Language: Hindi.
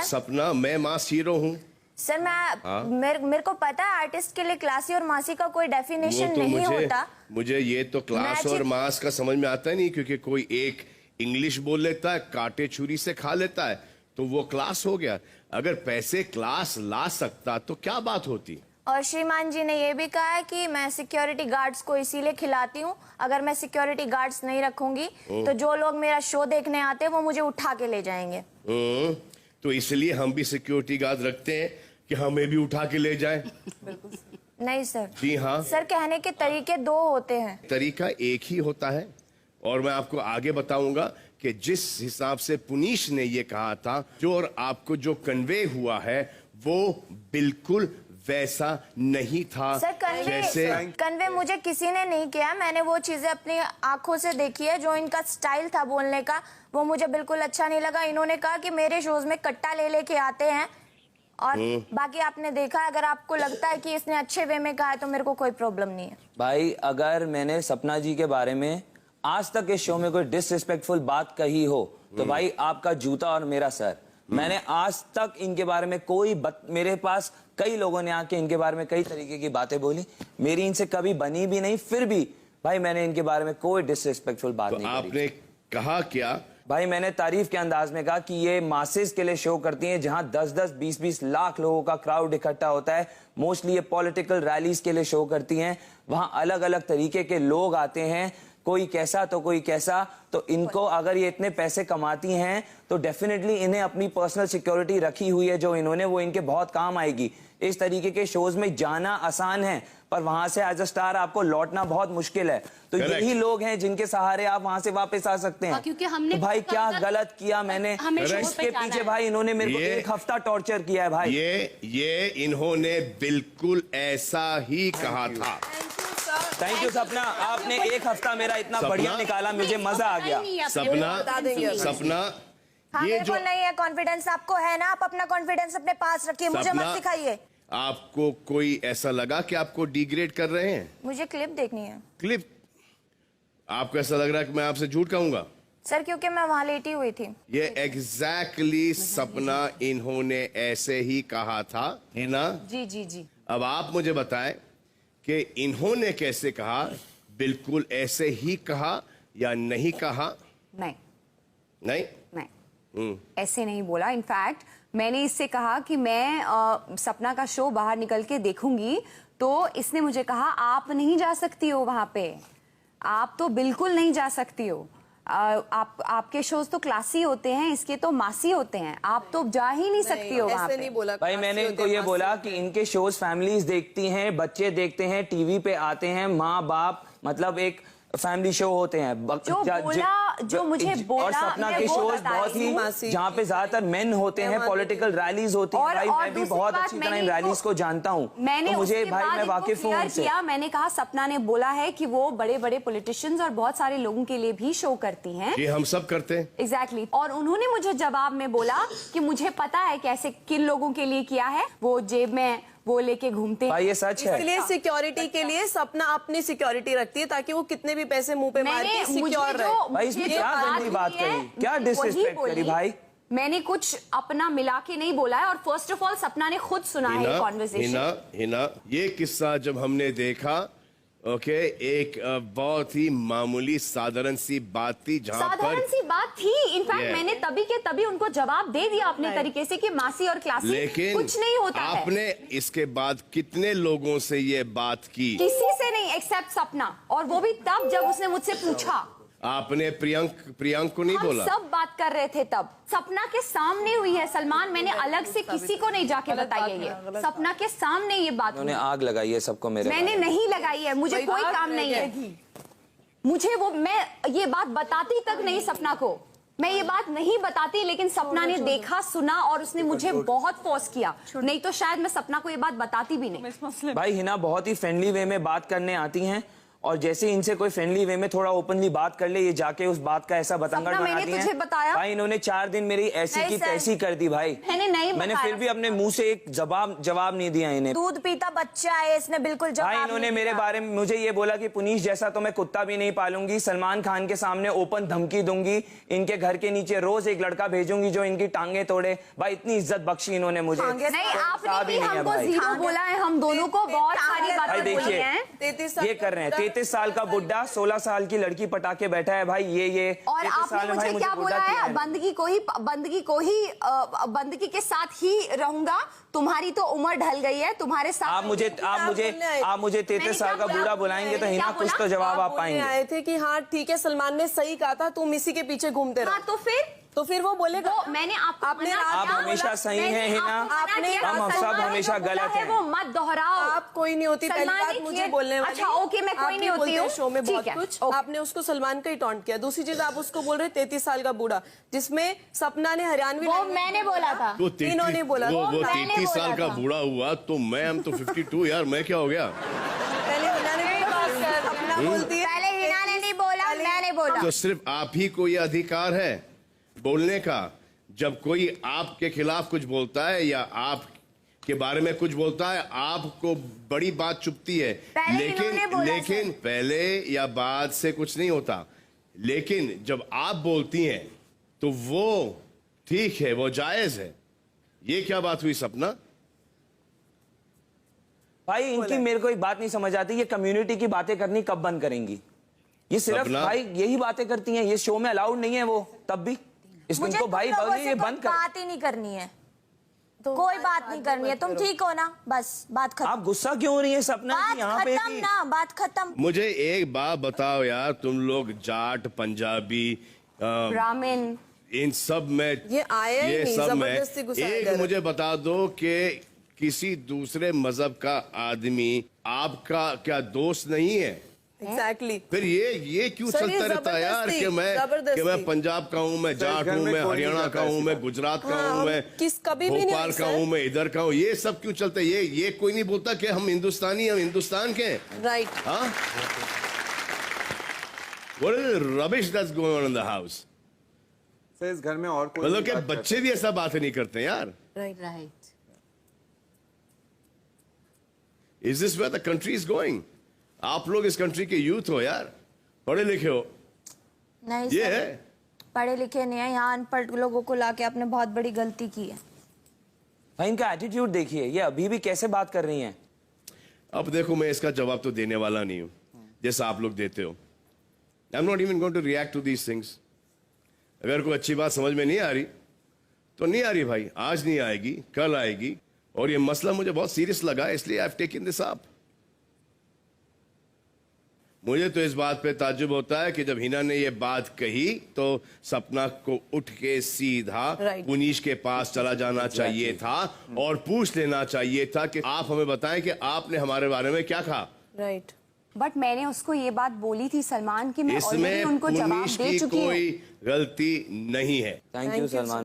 सपना, मैं मास हीरो हूँ सर। मेरे को पता है आर्टिस्ट के लिए क्लासी और मासी का कोई डेफिनेशन तो नहीं होता। मुझे ये तो क्लास और मास का समझ में आता नहीं, क्योंकि कोई एक इंग्लिश बोल लेता है, कांटे छुरी से खा लेता है, तो वो क्लास हो गया। अगर पैसे क्लास ला सकता तो क्या बात होती। और श्रीमान जी ने ये भी कहा है कि मैं सिक्योरिटी गार्ड्स को इसीलिए खिलाती हूँ, अगर मैं सिक्योरिटी गार्ड्स नहीं रखूंगी तो जो लोग मेरा शो देखने आते हैं वो मुझे उठा के ले जाएंगे। तो इसलिए हम भी सिक्योरिटी गार्ड रखते हैं कि हमें भी उठा के ले जाए। नहीं सर। जी हाँ सर, कहने के तरीके दो होते हैं, तरीका एक ही होता है। और मैं आपको आगे बताऊंगा कि जिस हिसाब से पुनीश ने ये कहा था, जो और आपको जो कन्वे हुआ है वो बिल्कुल वैसा नहीं था। सर, कन्वे मुझे किसी ने नहीं किया। मैंने वो चीजें अपनी आंखों से देखी है। जो इनका स्टाइल था बोलने का वो मुझे बिल्कुल अच्छा नहीं लगा। इन्होंने कहा कि मेरे शोज में कट्टा ले लेके आते हैं, और बाकी आपने देखा। अगर आपको लगता है कि इसने अच्छे वे में कहा है तो मेरे को कोई प्रॉब्लम नहीं है। भाई, अगर मैंने सपना जी के बारे में आज तक इस शो में कोई डिसरिस्पेक्टफुल बात कही हो तो भाई आपका जूता और मेरा सर। मैंने आज तक इनके बारे में मेरे पास कई लोगों ने आके इनके बारे में कई तरीके की बातें बोली, मेरी इनसे कभी बनी भी नहीं, फिर भी भाई मैंने इनके बारे में कोई डिसरिस्पेक्टफुल बात नहीं करी। आपने कहा क्या? भाई मैंने तारीफ के अंदाज में कहा कि ये मासेस के लिए शो करती हैं, जहां 10-10, 20-20 लाख लोगों का क्राउड इकट्ठा होता है। मोस्टली ये पॉलिटिकल रैलीज के लिए शो करती हैं, वहां अलग अलग तरीके के लोग आते हैं, कोई कैसा तो कोई कैसा। तो इनको अगर ये इतने पैसे कमाती हैं तो डेफिनेटली इन्हें अपनी पर्सनल सिक्योरिटी रखी हुई है जो इन्होंने, वो इनके बहुत काम आएगी। इस तरीके के शोज में जाना आसान है, पर वहां से एज अ स्टार आपको लौटना बहुत मुश्किल है। तो यही लोग हैं जिनके सहारे आप वहां से वापस आ सकते हैं। क्योंकि हमने तो भाई क्या गलत किया मैंने? इसके पीछे भाई इन्होंने मेरे को 1 हफ्ता टॉर्चर किया है भाई। ये इन्होंने बिल्कुल ऐसा ही कहा था। थैंक यू सपना, आपने 1 हफ्ता मेरा इतना बढ़िया निकाला, मुझे मजा आ गया। सपना हाँ, ये जो नहीं है कॉन्फिडेंस आपको है ना, आप अपना कॉन्फिडेंस अपने पास रखिए, मुझे मत सिखाइए। आपको कोई ऐसा लगा कि आपको डिग्रेड कर रहे हैं? मुझे क्लिप देखनी है। क्लिप? आपको ऐसा लग रहा है कि मैं आपसे झूठ कहूंगा? सर, क्योंकि मैं वहां लेटी हुई थी। ये एग्जैक्टली सपना इन्होंने ऐसे ही कहा था, है ना? जी जी जी। अब आप मुझे बताएं कि इन्होंने कैसे कहा, बिल्कुल ऐसे ही कहा या नहीं कहा? नहीं नहीं नहीं, ऐसे नहीं बोला। इनफैक्ट मैंने इससे कहा कि मैं सपना का शो बाहर निकल के देखूंगी, तो इसने मुझे कहा आप नहीं जा सकती हो वहां पे, आप तो बिल्कुल नहीं जा सकती हो। आपके शोज तो क्लासी होते हैं, इसके तो मासी होते हैं, आप तो जा ही नहीं सकती हो वहां पे। नहीं बोला भाई मैंने इनको ये बोला कि इनके शोज फैमिलीज देखती हैं, बच्चे देखते हैं, टीवी पे आते हैं, माँ बाप, मतलब एक फैमिली शो होते हैं। जो मुझे बोला, और सपना के शोज बहुत ही, जहाँ पे ज्यादातर मेन होते हैं, पॉलिटिकल रैलीज होती हैं। भाई मैं भी बहुत अच्छी तरह इन रैलीज को जानता हूँ, तो मुझे भाई मैं वाकिफ हूँ उनसे। मैंने कहा सपना ने बोला है कि वो बड़े बड़े पॉलिटिशियंस और बहुत सारे लोगों के लिए भी शो करती हैं। ये हम सब करते हैं। एग्जैक्टली। और उन्होंने मुझे जवाब में बोला कि मुझे पता है कैसे किन लोगों के लिए किया है, वो जेब में वो लेके घूमते हैं। ये सच है। इसलिए सिक्योरिटी के लिए सपना अपनी सिक्योरिटी रखती है, ताकि वो कितने भी पैसे मुंह पे मार के सिक्योर रहे। भाई इसमें क्या गंदी बात करी, क्या डिसरिस्पेक्ट करी भाई? मैंने कुछ अपना मिला के नहीं बोला है, और फर्स्ट ऑफ ऑल सपना ने खुद सुना है कॉन्वर्सेशन। हिना, ये किस्सा जब हमने देखा, ओके, एक बहुत ही मामूली साधारण सी बात थी, साधारण सी बात थी। इनफैक्ट मैंने तभी के तभी उनको जवाब दे दिया अपने तरीके से कि मासी और क्लासी लेकिन कुछ नहीं होता है। आपने इसके बाद कितने लोगों से ये बात की? किसी से नहीं एक्सेप्ट सपना, और वो भी तब जब उसने मुझसे पूछा। आपने प्रियंक को नहीं बोला? सब बात कर रहे थे तब, सपना के सामने हुई है सलमान, मैंने अलग से किसी को नहीं जाके बताई है, ये सपना के सामने ये बात। उन्होंने आग लगाई है सबको मेरे। मैंने नहीं लगाई है, मुझे कोई काम नहीं है। मुझे मैं ये बात बताती तक नहीं सपना को, मैं ये बात नहीं बताती, लेकिन सपना ने देखा सुना और उसने मुझे बहुत फोर्स किया, नहीं तो शायद मैं सपना को ये बात बताती भी नहीं। भाई हिना बहुत ही फ्रेंडली वे में बात करने आती हैं, और जैसे इनसे कोई फ्रेंडली वे में थोड़ा ओपनली बात कर ले, ये जाके उस बात का ऐसा बतंगड़ सपना, बना मैंने दिए तुझे हैं। बताया? भाई इन्होंने 4 दिन मेरी ऐसी नहीं की सर। तैसी कर दी भाई। मैंने मैंने फिर भी अपने मुंह से एक जवाब नहीं दिया इन्हें। दूध पीता बच्चा है, इसने बिल्कुल भाई जवाब इन्होंने नहीं मेरे दिया। बारे में मुझे ये बोला कि पुनीश जैसा तो मैं कुत्ता भी नहीं पालूंगी, सलमान खान के सामने ओपन धमकी दूंगी, इनके घर के नीचे रोज एक लड़का भेजूंगी जो इनकी टांगे तोड़े। भाई इतनी इज्जत बख्शी इन्होंने मुझे। टांगे नहीं, आपने साहब ही भी नहीं है हमको भाई। जीरो बोला है, हम दोनों को बहुत सारी भाई बातें बोली देखिए, हैं। 33 साल ये कर रहे हैं, 33 साल का बुड्ढा 16 साल की लड़की पटाके बैठा है भाई। ये और 33 साल आपने में भाई मुझे क्या बुड्ढा बोला किया है? बंदगी बंदगी के साथ ही रहूंगा। तुम्हारी तो उम्र ढल गई है, तुम्हारे साथ आप मुझे 33 साल का बूढ़ा बुलाएंगे तो हिना कुछ तो जवाब आप बोलने पाएंगे। आए थे कि हाँ ठीक है, सलमान ने सही कहा था, तुम इसी के पीछे घूमते रहो। हाँ, तो फिर वो बोलेगा। वो मैंने आपको आपने मना रात किया। आप हमेशा सही मैंने हैं, हिना। आपको मना आपने किया। हम सब सलमान ने हमेशा जो बोला गलत है हैं। वो मत दोहराओ। आप कोई नहीं होती, पहली सलमान बात ने मुझे किए- बोलने वाली। अच्छा, ओके, मैं कोई आप नहीं भी होती बोलते हैं हूँ। शो में ठीक बहुत है, कुछ। ओके। आपने उसको सलमान का ही टॉन्ट किया। दूसरी चीज आप उसको बोल रहे 33 साल का बूढ़ा, जिसमें सपना ने हरियाणवी वो लैंग्वेज मैंने बोला था। वो इन्होंने बोला। वो मैंने 33 बोला साल का था। बूढ़ा हुआ तो मैं हम तो 52 यार, मैं क्या हो गया? पहले हिना ने अपना बोलती है। पहले हिना ने नहीं बोला, मैंने बोला। तो सिर्फ आप ही को ये अधिकार है बोलने का। जब कोई आपके खिलाफ कुछ बोलता है या आप के बारे में कुछ बोलता है, आपको बड़ी बात चुभती है। पहले इन्होंने बोला लेकिन पहले या बाद से कुछ नहीं होता, लेकिन जब आप बोलती हैं तो वो ठीक है, वो जायज है। ये क्या बात हुई सपना? भाई इनकी मेरे को एक बात नहीं समझ आती, ये कम्युनिटी की बातें करनी कब बंद करेंगी? ये सिर्फ सपना? भाई यही बातें करती हैं, ये शो में अलाउड नहीं है वो, तब भी मुझे इनको भाई तुम लोगों बोलिए से ये कोई बंद कर। बात ही नहीं करनी है, कोई बात नहीं करनी है। तुम ठीक हो ना? बस बात खत्म। आप गुस्सा क्यों हो रही है सपना बात की यहाँ पे खत्म थी? ना, बात खत्म। मुझे एक बात बताओ यार, तुम लोग जाट, पंजाबी, ब्राह्मण, इन सब में ये आया ही नहीं, सब में जबरदस्ती घुसाया एक जा रहा है। मुझे बता दो कि किसी दूसरे मजहब का आदमी आपका क्या दोस्त नहीं है? एग्जैक्टली। फिर ये क्यों सर, ये चलता रहता है यार कि जबरदस्ती। मैं पंजाब का हूँ, मैं जाट हूँ, मैं हरियाणा का हूँ, मैं गुजरात का हाँ, हूँ, मैं कभी भी नहीं भोपाल हुई, का सर। हूँ, मैं इधर का हूँ। ये सब क्यों चलता है? ये कोई नहीं बोलता कि हम हिंदुस्तानी, हम हिंदुस्तान के हैं। राइट। हाँ? What is the rubbish that's going on in the house? Sir इस घर में और कोई मतलब नहीं कि बात करता। बच्चे भी ऐसा बातें नहीं करते हैं यार। Right. Is this where the country is going? आप लोग इस कंट्री के यूथ हो यार, पढ़े लिखे हो। नहीं ये सर, है पढ़े लिखे नहीं है, यहाँ अनपढ़ लोगों को लाके आपने बहुत बड़ी गलती की है। भाई इनका एटीट्यूड देखिए, ये अभी भी कैसे बात कर रही हैं। अब देखो, मैं इसका जवाब तो देने वाला नहीं हूं जैसा आप लोग देते हो। I am not even going to react to these things. अगर कोई अच्छी बात समझ में नहीं आ रही तो नहीं आ रही भाई, आज नहीं आएगी, कल आएगी। और ये मसला मुझे बहुत सीरियस लगा, इसलिए I have taken this up. मुझे तो इस बात पे ताज्जुब होता है कि जब हिना ने ये बात कही तो सपना को उठ के सीधा Right. पुनीश के पास चला जाना चाहिए था और पूछ लेना चाहिए था कि आप हमें बताएं कि आपने हमारे बारे में क्या कहा। राइट। बट मैंने उसको ये बात बोली थी सलमान की, मैं ऑलरेडी इसमें उनको जवाब पुनीश दे की चुकी हूँ। कोई गलती नहीं है। Thank you Salman.